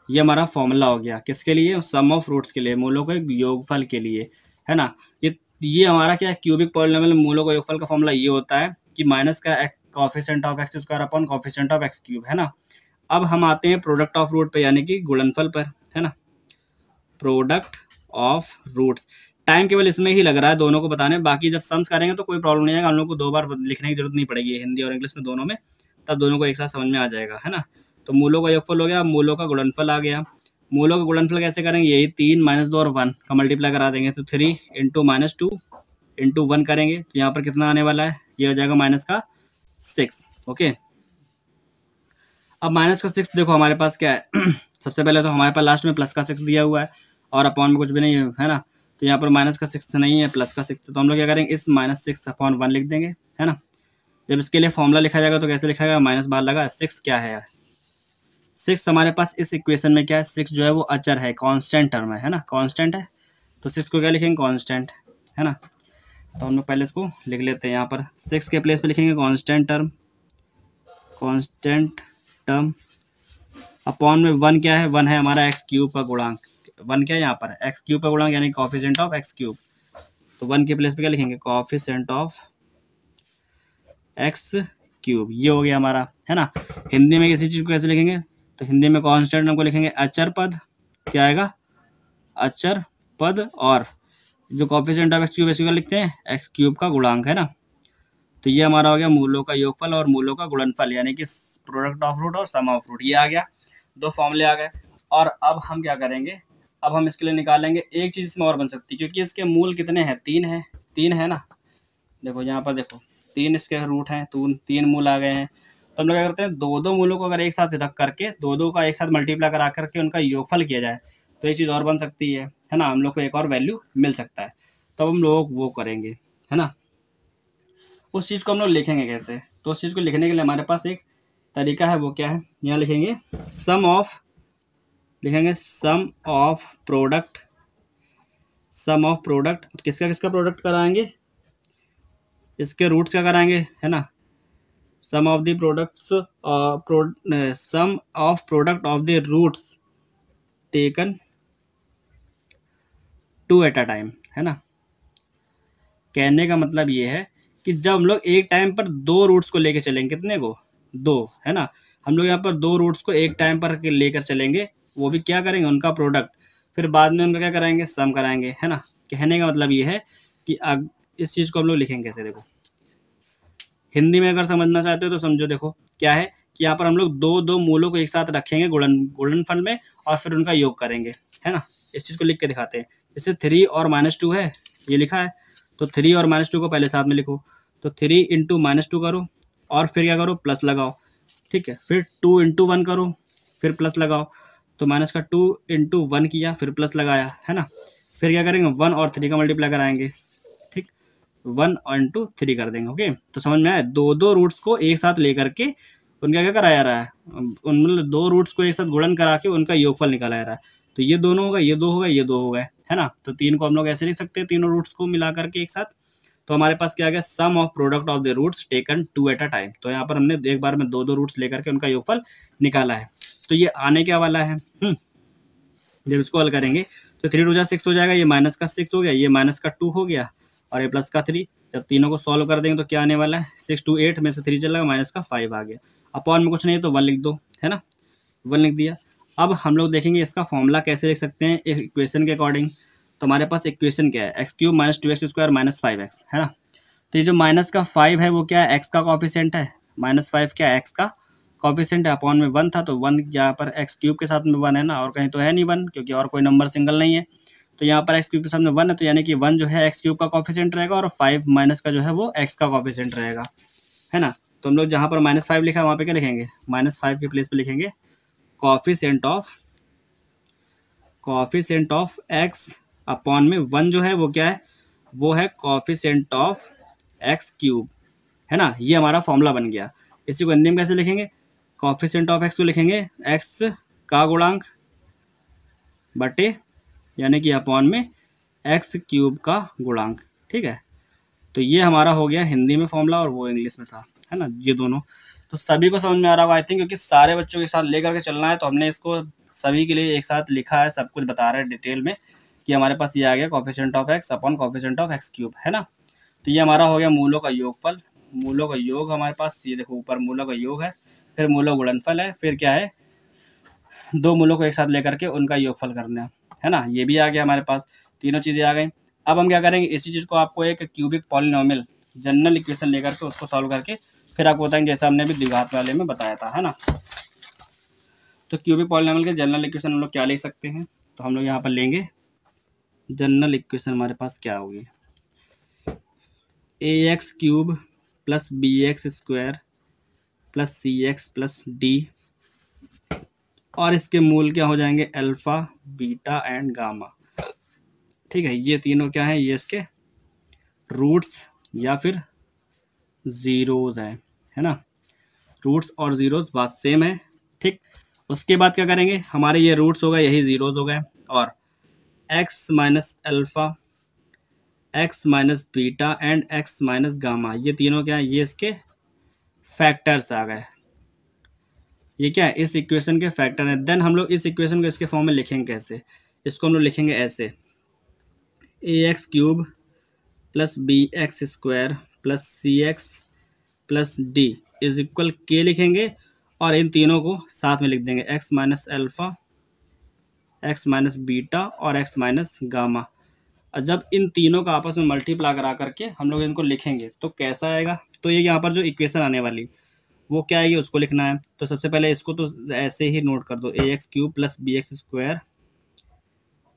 ये हमारा फॉर्मूला हो गया, किसके लिए, सम ऑफ रूट्स के लिए, मूलों के योगफल के लिए, है ना। ये हमारा क्या है, क्यूबिक पॉलिनोमियल मूलों का योगफल का फॉर्मूला ये होता है कि माइनस का coefficient of x square upon coefficient of x cube, है ना। अब हम आते हैं प्रोडक्ट ऑफ रूट पे यानी कि गुणनफल पर, है ना, प्रोडक्ट ऑफ रूट्स। टाइम केवल इसमें ही लग रहा है दोनों को बताने में, बाकी जब सम्स करेंगे तो कोई प्रॉब्लम नहीं आएगा, हम लोग को 2 बार लिखने की जरूरत नहीं पड़ेगी, हिंदी और इंग्लिश में दोनों में, तब दोनों को एक साथ समझ में आ जाएगा, है ना। तो मूलों का योगफल हो गया, मूलों का गुणनफल आ गया। मूलों का गुणनफल कैसे करेंगे, यही 3 - 2 और 1 का मल्टीप्लाई करा देंगे, तो 3 × -2 × 1 करेंगे, तो यहाँ पर कितना आने वाला है, ये हो जाएगा -6, ओके। अब -6 देखो हमारे पास क्या है सबसे पहले तो हमारे पास लास्ट में +6 दिया हुआ है, और अपॉन में कुछ भी नहीं है ना, तो यहाँ पर -6 नहीं है, +6, तो हम लोग क्या करेंगे, इस -6/1 लिख देंगे, है ना। जब इसके लिए फॉर्मूला लिखा जाएगा तो कैसे लिखा जाएगा, माइनस बाहर लगा, 6 क्या है यार, 6 हमारे पास इस इक्वेशन में क्या है, 6 जो है वो अचर है, कांस्टेंट टर्म है ना, कांस्टेंट है, तो 6 को क्या लिखेंगे, कांस्टेंट, है ना। तो हम लोग पहले इसको लिख लेते हैं, यहाँ पर 6 के प्लेस पे लिखेंगे कांस्टेंट टर्म, अपॉन में 1 क्या है, 1 है हमारा एक्स क्यूब का गुणांक, 1 क्या है यहाँ पर, एक्स क्यूब का गुणांक यानी कोफिशिएंट ऑफ एक्स क्यूब, तो 1 के प्लेस पे क्या लिखेंगे, कोफिशिएंट ऑफ एक्स क्यूब, ये हो गया हमारा, है ना। हिंदी में किसी चीज़ को कैसे लिखेंगे, तो हिंदी में कांस्टेंट टर्म को लिखेंगे अचर पद, क्या आएगा, अचर पद, और जो कोफिशिएंट ऑफ एक्स क्यूब इसको लिखते हैं एक्स क्यूब का गुणांक, है ना। तो ये हमारा हो गया मूलों का योगफल और मूलों का गुणनफल, यानी कि प्रोडक्ट ऑफ रूट और सम ऑफ रूट, ये आ गया, 2 फॉर्मूले आ गए। और अब हम क्या करेंगे, अब हम इसके लिए निकालेंगे, एक चीज़ इसमें और बन सकती है, क्योंकि इसके मूल कितने हैं, 3 है ना, देखो यहाँ पर देखो 3 इसके रूट हैं, 3 मूल आ गए हैं, तो हम लोग क्या करते हैं, 2 मूलों को अगर एक साथ रख करके 2 का एक साथ मल्टीप्लाई करा करके उनका योगफल किया जाए तो ये चीज़ और बन सकती है ना, हम लोग को एक और वैल्यू मिल सकता है, तो हम लोग वो करेंगे, है ना। उस चीज़ को हम लोग लिखेंगे कैसे, तो उस चीज़ को लिखने के लिए हमारे पास एक तरीका है, वो क्या है, यहाँ लिखेंगे सम ऑफ प्रोडक्ट, किसका प्रोडक्ट कराएंगे, इसके रूट्स का कराएंगे, है ना। Sum of product of the roots taken 2 at a time, है ना। कहने का मतलब ये है कि जब हम लोग एक टाइम पर 2 रूट्स को लेकर चलेंगे, कितने को, 2, है ना, हम लोग यहाँ पर 2 रूट्स को एक टाइम पर लेकर चलेंगे, वो भी क्या करेंगे, उनका प्रोडक्ट, फिर बाद में उनका क्या कराएंगे, सम कराएंगे, है ना। कहने का मतलब ये है कि इस चीज़ को हम लोग लिखेंगे कैसे, देखो हिंदी में अगर समझना चाहते हो तो समझो, देखो क्या है कि यहाँ पर हम लोग 2 मूलों को एक साथ रखेंगे गुणनफल में, और फिर उनका योग करेंगे, है ना। इस चीज़ को लिख के दिखाते हैं। जैसे 3 और -2 है, ये लिखा है, तो 3 और -2 को पहले साथ में लिखो। तो 3 इंटू -2 करो और फिर क्या करो, प्लस लगाओ, ठीक है। फिर 2 इंटू 1 करो, फिर प्लस लगाओ, तो माइनस का 2 इंटू 1 किया, फिर प्लस लगाया, है ना। फिर क्या करेंगे, 1 और 3 का मल्टीप्लाई कराएंगे, ठीक, 1 इंटू 3 कर देंगे। ओके, तो समझ में आया, दो दो रूट्स को एक साथ लेकर के उनका क्या कराया रहा है, उन मतलब दो रूट्स को एक साथ गुणन करा के उनका योगफल निकाला जा रहा है। तो ये दोनों होगा, ये दो होगा, ये दो होगा, है ना। तो 3 को हम लोग ऐसे लिख सकते हैं, तीनों रूट्स को मिला करके एक साथ। तो हमारे पास क्या आ गया, sum of product of the roots taken 2 at a time. तो यहाँ पर हमने एक बार में दो दो रूट्स लेकर के उनका योगफल निकाला है। तो ये आने क्या वाला है, जब इसको हल करेंगे तो 3 2 6 हो जाएगा, ये माइनस का 6 हो गया, ये माइनस का 2 हो गया और ये प्लस का 3। जब तीनों को सॉल्व कर देंगे तो क्या आने वाला है, 6 2 8 में से 3 चला गया, माइनस का 5 आ गया। अपॉन में कुछ नहीं है तो 1 लिख दो, है ना, 1 लिख दिया। अब हम लोग देखेंगे इसका फॉर्मूला कैसे लिख सकते हैं इस इक्वेशन के अकॉर्डिंग। तो हमारे पास इक्वेशन क्या है, x³ minus 2x square minus 5x, है ना। तो ये जो माइनस का 5 है वो क्या है, x का कॉफिशिएंट है, -5 क्या है, x का कॉफिशिएंट है, अपॉन में 1 था तो 1 यहाँ पर x³ के साथ में 1 है ना, और कहीं तो है नहीं 1, क्योंकि और कोई नंबर सिंगल नहीं है। तो यहाँ पर x³ के साथ में 1 है, तो यानी कि 1 जो है x³ का कॉफिशिएंट रहेगा और 5 माइनस का जो है वो x का कॉफिशिएंट रहेगा, है ना। तो हम लोग जहाँ पर -5 लिखा है वहाँ पे क्या लिखेंगे, -5 के प्लेस पे लिखेंगे कॉफिशिएंट ऑफ x अपॉन में 1 जो है वो क्या है, वो है कॉफिशिएंट ऑफ x³, है ना। ये हमारा फॉर्मूला बन गया। इसी को हिंदी में कैसे लिखेंगे, कॉफिशिएंट ऑफ x को लिखेंगे x का गुणांक बटे यानी कि अपॉन में x³ का गुणांक, ठीक है। तो ये हमारा हो गया हिंदी में फॉर्मूला और वो इंग्लिश में था, है ना, ये दोनों। तो सभी को समझ में आ रहा होगा आई थिंक, क्योंकि सारे बच्चों के साथ लेकर के चलना है, तो हमने इसको सभी के लिए एक साथ लिखा है, सब कुछ बता रहे हैं डिटेल में कि हमारे पास ये आ गया coefficient of x upon coefficient of x³, है ना। तो ये हमारा हो गया मूलों का योगफल, मूलों का योग हमारे पास, ये देखो ऊपर मूलों का योग है, फिर मूलों गुणनफल है, फिर क्या है, दो मूलों को एक साथ लेकर के उनका योगफल करना है ना। ये भी आ गया हमारे पास, तीनों चीज़ें आ गई। अब हम क्या करेंगे, इसी चीज़ को आपको एक क्यूबिक पॉलिनोमियल जनरल इक्वेशन लेकर के उसको सॉल्व करके फिर आपको बताएंगे, जैसा हमने भी द्विघात वाले में बताया था, है ना। तो क्यूबिक पॉलिनोमियल के जनरल इक्वेशन हम लोग क्या ले सकते हैं, तो हम लोग यहाँ पर लेंगे जनरल इक्वेशन हमारे पास क्या होगी, ax³ plus bx square plus cx plus d, और इसके मूल क्या हो जाएंगे, अल्फा बीटा एंड गामा, ठीक है। ये तीनों क्या है, ये इसके रूट्स या फिर जीरोज है ना। रूट्स और जीरोज बात सेम है, ठीक। उसके बाद क्या करेंगे, हमारे ये रूट्स हो गए, यही जीरोज हो गए, और x minus alpha, x minus beta and x minus gamma, ये तीनों क्या है, ये इसके फैक्टर्स आ गए। ये क्या है, इस इक्वेशन के फैक्टर है। देन हम लोग इस इक्वेशन को इसके फॉर्म में लिखेंगे कैसे, इसको हम लोग लिखेंगे ऐसे, ax³ plus bx square plus cx plus d is equal k लिखेंगे, और इन तीनों को साथ में लिख देंगे x minus alpha, x minus beta और x माइनस गामा। और जब इन तीनों का आपस में मल्टीप्लाई करा करके हम लोग इनको लिखेंगे तो कैसा आएगा, तो ये यहाँ पर जो इक्वेशन आने वाली वो क्या आएगी उसको लिखना है। तो सबसे पहले इसको तो ऐसे ही नोट कर दो, ax³ plus bx square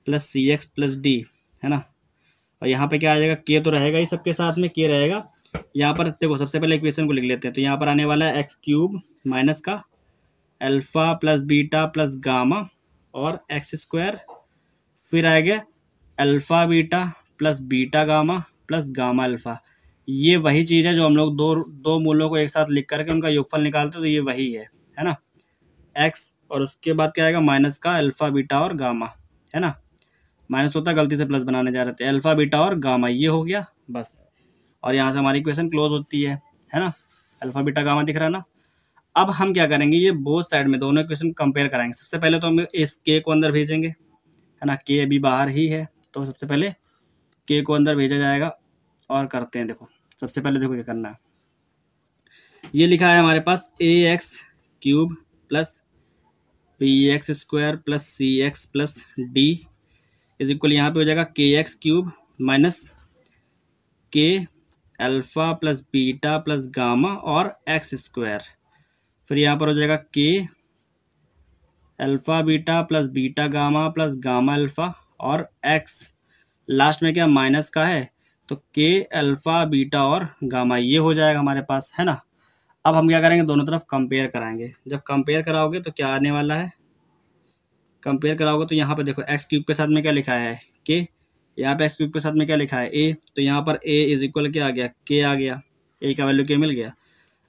plus cx plus d, है ना। और यहाँ पे क्या आ जाएगा, k तो रहेगा ही सबके साथ में, k रहेगा। यहाँ पर देखो सबसे पहले इक्वेशन को लिख लेते हैं, तो यहाँ पर आने वाला है x³ माइनस का alpha plus beta plus gamma और x स्क्वायर, फिर आ गया alpha beta plus beta gamma plus gamma alpha. ये वही चीज़ है जो हम लोग दो मूलों को एक साथ लिख करके उनका योगफल निकालते हैं, तो ये वही है ना, x। और उसके बाद क्या आएगा, माइनस का अल्फा बीटा और गामा, है ना। माइनस होता है, गलती से प्लस बनाने जा रहे थे, अल्फा बीटा और गामा, ये हो गया बस। और यहाँ से हमारी इक्वेशन क्लोज होती है ना, अल्फा बीटा गामा दिख रहा है ना। अब हम क्या करेंगे, ये बोथ साइड में दोनों इक्वेशन कंपेयर कराएंगे। सबसे पहले तो हम इस k को अंदर भेजेंगे, है ना, k अभी बाहर ही है, तो सबसे पहले k को अंदर भेजा जाएगा और करते हैं। देखो सबसे पहले देखो क्या करना है, ये लिखा है हमारे पास ax³ plus bx square plus cx plus d is equal, यहाँ पे हो जाएगा kx³ minus k alpha plus beta plus gamma और x स्क्वायर, फिर यहाँ पर हो जाएगा k alpha beta plus beta gamma plus gamma alpha और एक्स लास्ट में क्या माइनस का है, तो के अल्फा बीटा और गामा ये हो जाएगा हमारे पास, है ना। अब हम क्या करेंगे, दोनों तरफ कंपेयर कराएंगे। जब कंपेयर कराओगे तो क्या आने वाला है, कंपेयर कराओगे तो यहाँ पे देखो एक्स क्यूब के साथ में क्या लिखा है के, यहाँ पे एक्स क्यूब के साथ में क्या लिखा है ए, तो यहाँ पर ए इज इक्वल क्या आ गया, के आ गया, ए का वैल्यू के मिल गया।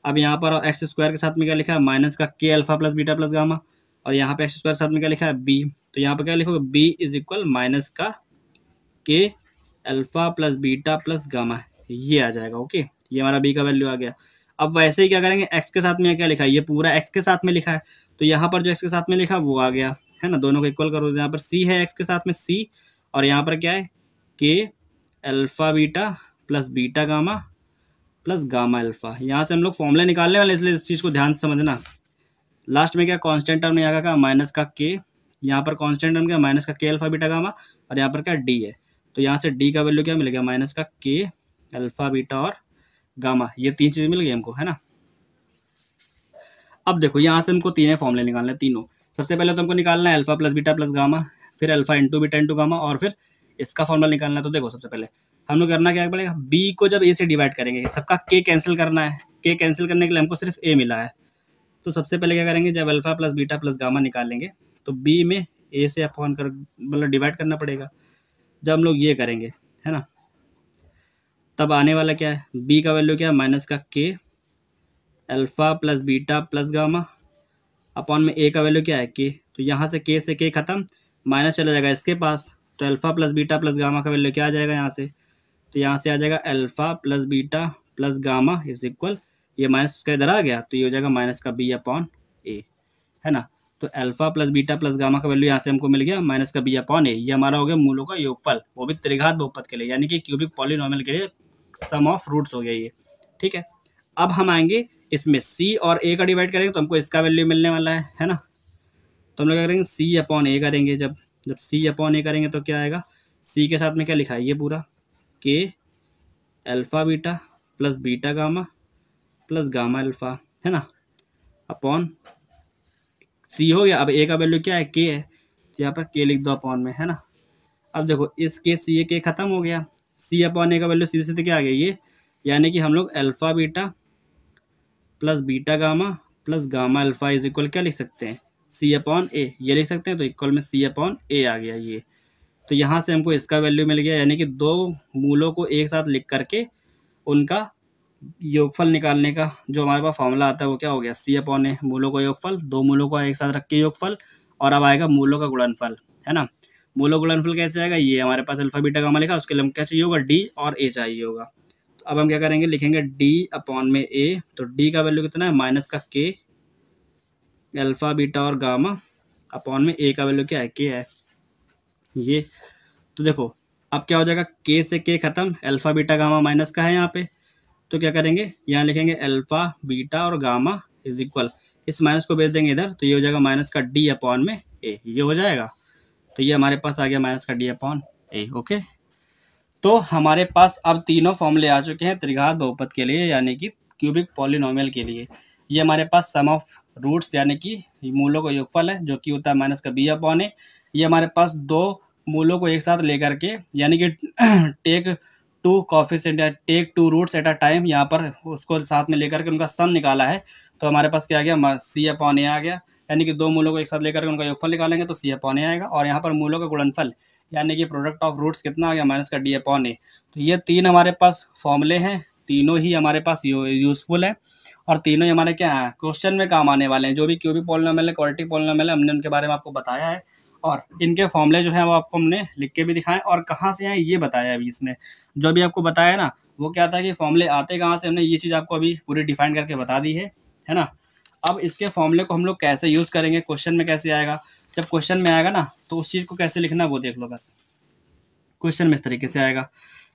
अब यहाँ पर एक्स स्क्वायर के साथ में क्या लिखा है, माइनस का के alpha plus beta plus gamma, और यहाँ पे एक्स स्क्वायर के साथ में क्या लिखा है बी, तो यहाँ पे क्या लिखोगे बी इज इक्वल माइनस का के alpha plus beta plus gamma, ये आ जाएगा। ओके, ये हमारा बी का वैल्यू आ गया। अब वैसे ही क्या करेंगे, एक्स के साथ में क्या लिखा है, ये पूरा एक्स के साथ में लिखा है, तो यहाँ पर जो एक्स के साथ में लिखा वो आ गया, है ना। दोनों को इक्वल करो, यहाँ पर सी है एक्स के साथ में सी, और यहाँ पर क्या है के alpha beta plus beta gamma plus gamma alpha. यहाँ से हम लोग फॉर्मूला निकालने वाले, इसलिए इस चीज़ को ध्यान से समझना। लास्ट में क्या कांस्टेंट टर्म यहाँ का माइनस का के, यहाँ पर कांस्टेंट टर्म क्या माइनस का के अल्फा बीटा गामा, और यहाँ पर क्या डी है, तो यहाँ से डी का वैल्यू क्या मिलेगा, माइनस का के अल्फा बीटा और गामा, ये तीन चीज़ मिल गई हमको, है ना। अब देखो यहाँ से हमको तीनों फॉर्मूले निकालना है, तीनों। सबसे पहले तो हमको निकालना है alpha plus beta plus gamma, फिर alpha into beta into gamma, और फिर इसका फॉर्मूला निकालना है। तो देखो सबसे पहले हम लोग करना क्या पड़ेगा, बी को जब ए से डिवाइड करेंगे, सबका के कैंसिल करना है, के कैंसिल करने के लिए हमको सिर्फ ए मिला है। तो सबसे पहले क्या करेंगे, जब alpha plus beta plus gamma निकालेंगे तो बी में ए से अपॉन कर मतलब डिवाइड करना पड़ेगा। जब हम लोग ये करेंगे, है ना, तब आने वाला क्या है, बी का वैल्यू क्या है, माइनस का के alpha plus beta plus gamma, upon में ए का वैल्यू क्या है के, तो यहाँ से के खत्म, माइनस चला जाएगा इसके पास, तो alpha plus beta plus gamma का वैल्यू क्या आ जाएगा यहाँ से, तो यहाँ से आ जाएगा alpha plus beta plus gamma is equal, ये माइनस का इधर आ गया तो ये हो जाएगा माइनस का बी अपॉन ए, है ना। तो alpha plus beta plus gamma का वैल्यू यहाँ से हमको मिल गया माइनस का बी अपॉन ए, ये हमारा हो गया मूलों का योगफल, वो भी त्रिघात बहुपद के लिए, यानी कि क्यूबिक पॉलिनोमियल के लिए सम ऑफ रूट्स हो गया ये, ठीक है। अब हम आएंगे इसमें सी और ए का डिवाइड करेंगे तो हमको इसका वैल्यू मिलने वाला है ना। तो हम लोग क्या करेंगे, सी अपॉन ए करेंगे, जब जब सी अपॉन ए करेंगे तो क्या आएगा, सी के साथ में क्या लिखा है ये पूरा के alpha beta plus beta gamma plus gamma alpha, है ना, अपॉन सी हो गया। अब ए का वैल्यू क्या है के है, तो यहाँ पर के लिख दो अपॉन में, है ना। अब देखो इस के सी ए के खत्म हो गया, सी अपॉन ए का वैल्यू सीधे सीधे क्या आ गया ये, यानी कि हम लोग alpha beta plus beta gamma plus gamma alpha is equal क्या लिख सकते हैं, सी अपॉन ए, ये लिख सकते हैं। तो इक्वल में सी अपॉन ए आ गया ये, तो यहाँ से हमको इसका वैल्यू मिल गया, यानी कि दो मूलों को एक साथ लिख करके उनका योगफल निकालने का जो हमारे पास फॉर्मूला आता है वो क्या हो गया, सी अपॉन ए, मूलों का योगफल, दो मूलों को एक साथ रख के योगफल, और अब आएगा मूलों का गुणनफल, है ना। मूलों गुणनफल कैसे आएगा, ये हमारे पास अल्फा बीटा गामा लिखा, उसके लिए हम क्या चाहिए होगा, डी और ए चाहिए होगा। तो अब हम क्या करेंगे, लिखेंगे डी अपॉन में ए, तो डी का वैल्यू कितना है, माइनस का के अल्फा बीटा और गामा, अपॉन में ए का वैल्यू क्या है, के है ये। तो देखो अब क्या हो जाएगा, के से के खत्म, अल्फा बीटा गामा माइनस का है यहाँ पे, तो क्या करेंगे, यहाँ लिखेंगे अल्फा बीटा और गामा इज इक्वल, इस माइनस को भेज देंगे इधर, तो ये हो जाएगा माइनस का डी अपॉन में ए, ये हो जाएगा। तो ये हमारे पास आ गया माइनस का डी अपॉन ए। ओके, तो हमारे पास अब तीनों फॉर्मूले आ चुके हैं त्रिघात बहुपद के लिए, यानी कि क्यूबिक पॉलिनोमियल के लिए। ये हमारे पास सम ऑफ रूट्स यानी कि मूलों का योगफल है, जो कि होता है माइनस का बी अपॉन ए। ये हमारे पास दो मूलों को एक साथ लेकर के, यानी कि टेक टू कॉफिशिएंट या take two roots at a time, यहाँ पर उसको साथ में लेकर के उनका सम निकाला है, तो हमारे पास क्या आ गया, सी अपॉन ए आ गया। यानी कि दो मूलों को एक साथ लेकर के उनका योगफल निकालेंगे तो सी अपॉन ए आएगा, और यहाँ पर मूलों का गुणनफल यानी कि प्रोडक्ट ऑफ रूट्स कितना आ गया, माइनस का डी अपॉन ए। तो ये तीन हमारे पास फॉर्मूले हैं, तीनों ही हमारे पास यूजफुल है, और तीनों ही हमारे क्या है, क्वेश्चन में काम आने वाले हैं। जो भी क्यूबिक पॉलिनोमियल है, क्वाड्रेटिक पॉलिनोमियल है, हमने उनके बारे में आपको बताया है, और इनके फॉर्मूले जो है वो आपको हमने लिख के भी दिखाए, और कहाँ से आए ये बताया अभी इसमें। जो भी आपको बताया ना, वो क्या था कि फॉर्मूले आते कहाँ से, हमने ये चीज़ आपको अभी पूरी डिफाइन करके बता दी है ना। अब इसके फॉर्मूले को हम लोग कैसे यूज़ करेंगे, क्वेश्चन में कैसे आएगा, जब क्वेश्चन में आएगा ना तो उस चीज़ को कैसे लिखना वो देख लो बस। क्वेश्चन में इस तरीके से आएगा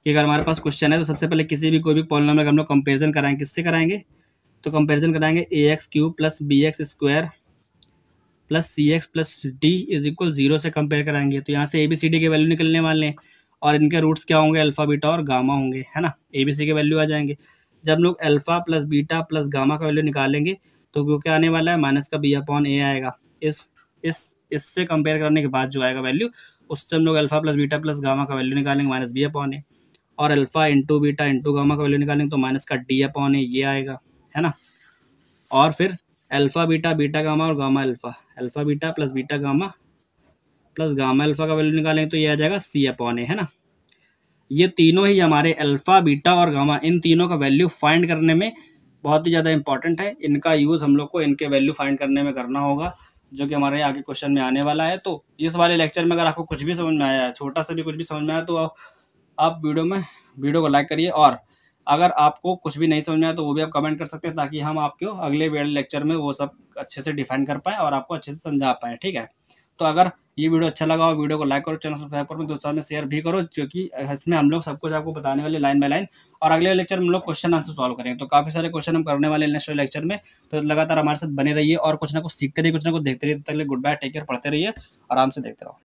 कि अगर हमारे पास क्वेश्चन है तो सबसे पहले किसी भी कोई भी पॉलिनोमियल का हम लोग कंपेरिजन कराएंगे, किससे कराएंगे, तो कंपेरिजन कराएंगे A X cube plus B X square plus C X plus D is equal 0 से कंपेयर कराएंगे। तो यहाँ से ए बी सी डी के वैल्यू निकलने वाले हैं, और इनके रूट्स क्या होंगे, अल्फा बीटा और गामा होंगे, है ना। ए बी सी के वैल्यू आ जाएंगे। जब लोग alpha plus beta plus gamma का वैल्यू निकालेंगे तो वो क्या आने वाला है, माइनस का बी अपॉन ए आएगा। इससे कंपेयर करने के बाद जो आएगा वैल्यू उससे हम लोग alpha plus beta plus gamma का वैल्यू निकालेंगे माइनस बी अपॉन ए, और alpha into beta into gamma का वैल्यू निकालेंगे तो माइनस का डी अपॉन ए ये आएगा, है ना। और फिर अल्फा बीटा बीटा गामा और gamma alpha, alpha beta plus beta gamma plus gamma alpha का वैल्यू निकालेंगे तो ये आ जाएगा सी अपॉन ए, है ना। ये तीनों ही हमारे अल्फा बीटा और गामा, इन तीनों का वैल्यू फाइंड करने में बहुत ही ज़्यादा इंपॉर्टेंट है। इनका यूज़ हम लोग को इनके वैल्यू फाइंड करने में करना होगा, जो कि हमारे आगे क्वेश्चन में आने वाला है। तो इस वाले लेक्चर में अगर आपको कुछ भी समझ में आया है, छोटा सा भी कुछ भी समझ में आया, तो आप वीडियो को लाइक करिए, और अगर आपको कुछ भी नहीं समझ में आया तो वो भी आप कमेंट कर सकते हैं, ताकि हम आपको अगले लेक्चर में वो सब अच्छे से डिफाइन कर पाएँ और आपको अच्छे से समझा पाएँ, ठीक है। तो अगर ये वीडियो अच्छा लगा हो, वीडियो को लाइक करो, चैनल सब्सक्राइब करो, दोस्तों में शेयर भी करो, क्योंकि इसमें हम लोग सब कुछ आपको बताने वाले लाइन बाय लाइन, और अगले लेक्चर में हम लोग क्वेश्चन आंसर सॉल्व करेंगे। तो काफ़ी सारे क्वेश्चन हम करने वाले नेक्स्ट लेक्चर में, तो लगातार हमारे साथ बने रहिए और कुछ ना कुछ सीखते रहिए, कुछ ना कुछ देखते रहिए। तब तक गुड बाय, टेक केयर, पढ़ते रहिए, आराम से देखते रहो।